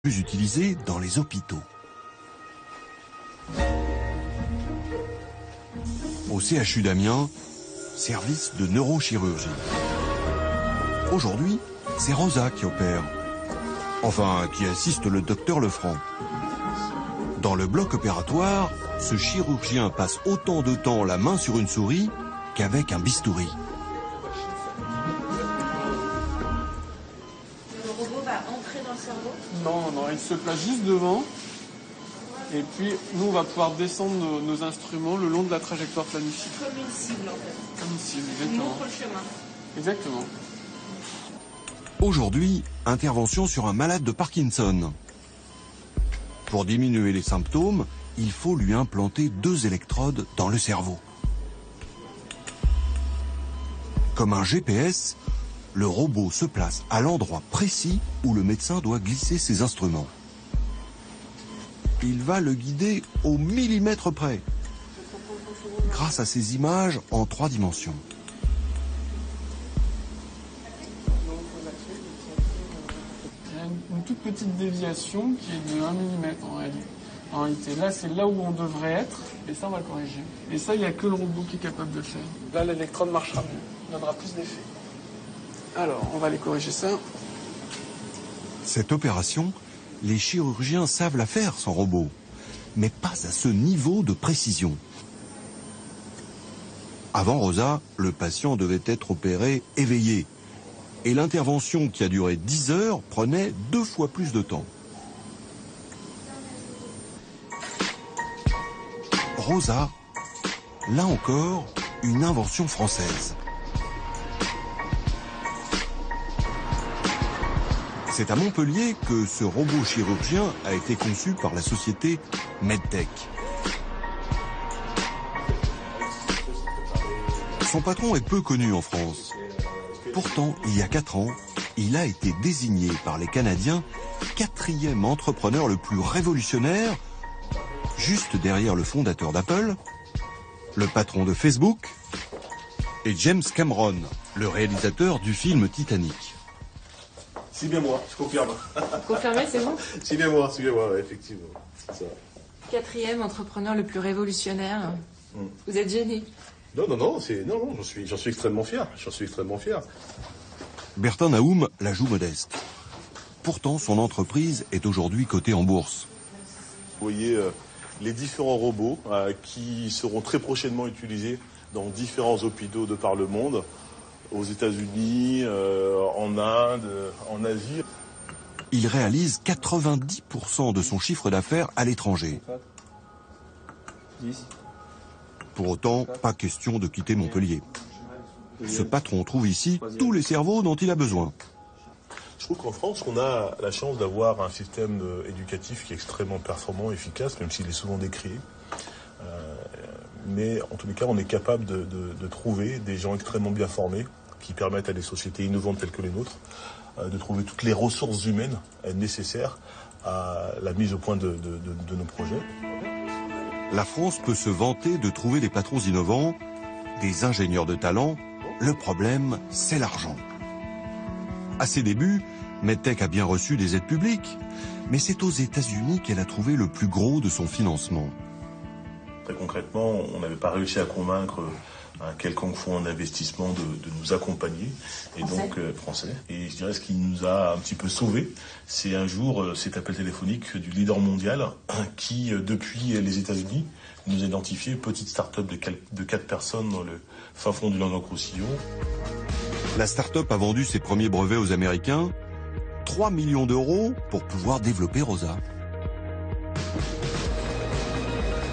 plus utilisé dans les hôpitaux. Au CHU d'Amiens, service de neurochirurgie. Aujourd'hui, c'est Rosa qui opère. Enfin, qui assiste le docteur Lefranc. Dans le bloc opératoire, ce chirurgien passe autant de temps la main sur une souris qu'avec un bistouri. Le robot va entrer dans le cerveau? Non, il se place juste devant. Et puis, nous, on va pouvoir descendre nos instruments le long de la trajectoire planifiée. Comme une cible, en fait. Comme une cible, Il exactement. montre le chemin. Exactement. Aujourd'hui, intervention sur un malade de Parkinson. Pour diminuer les symptômes, il faut lui implanter 2 électrodes dans le cerveau. Comme un GPS, le robot se place à l'endroit précis où le médecin doit glisser ses instruments. Il va le guider au millimètre près, grâce à ces images en 3 dimensions. Il y a une toute petite déviation qui est de 1 mm en réalité. En réalité, là, c'est là où on devrait être, et ça, on va le corriger. Et ça, il n'y a que le robot qui est capable de le faire. Là, l'électrode marchera mieux, donnera plus d'effet. Alors, on va aller corriger ça. Cette opération, les chirurgiens savent la faire sans robot, mais pas à ce niveau de précision. Avant Rosa, le patient devait être opéré éveillé, et l'intervention qui a duré 10 heures prenait 2 fois plus de temps. Rosa, là encore, une invention française. C'est à Montpellier que ce robot chirurgien a été conçu par la société Medtech. Son patron est peu connu en France. Pourtant, il y a 4 ans, il a été désigné par les Canadiens 4e entrepreneur le plus révolutionnaire, juste derrière le fondateur d'Apple, le patron de Facebook et James Cameron, le réalisateur du film Titanic. C'est bien moi, je confirme. Confirmé, c'est bon? C'est bien moi, ouais, effectivement. Ça. 4e entrepreneur le plus révolutionnaire. Vous êtes gêné? Non, j'en suis extrêmement fier. J'en suis extrêmement fier. Bertin Naoum la joue modeste. Pourtant, son entreprise est aujourd'hui cotée en bourse. Vous voyez les différents robots qui seront très prochainement utilisés dans différents hôpitaux de par le monde, aux États-Unis, en Inde, en Asie. Il réalise 90% de son chiffre d'affaires à l'étranger. 10. Pour autant, pas question de quitter Montpellier. Ce patron trouve ici tous les cerveaux dont il a besoin. Je trouve qu'en France, on a la chance d'avoir un système éducatif qui est extrêmement performant, efficace, même s'il est souvent décrié. Mais en tous les cas, on est capable de trouver des gens extrêmement bien formés qui permettent à des sociétés innovantes telles que les nôtres de trouver toutes les ressources humaines nécessaires à la mise au point de nos projets. La France peut se vanter de trouver des patrons innovants, des ingénieurs de talent. Le problème, c'est l'argent. À ses débuts, Medtech a bien reçu des aides publiques, mais c'est aux États-Unis qu'elle a trouvé le plus gros de son financement. Très concrètement, on n'avait pas réussi à convaincre un quelconque fonds d'investissement de nous accompagner, et donc français. Et je dirais ce qui nous a un petit peu sauvés, c'est un jour cet appel téléphonique du leader mondial qui, depuis les États-Unis, nous a identifié petite start-up de 4 personnes dans le fin fond du Languedoc-Roussillon. La start-up a vendu ses premiers brevets aux Américains, 3 millions d'euros pour pouvoir développer Rosa.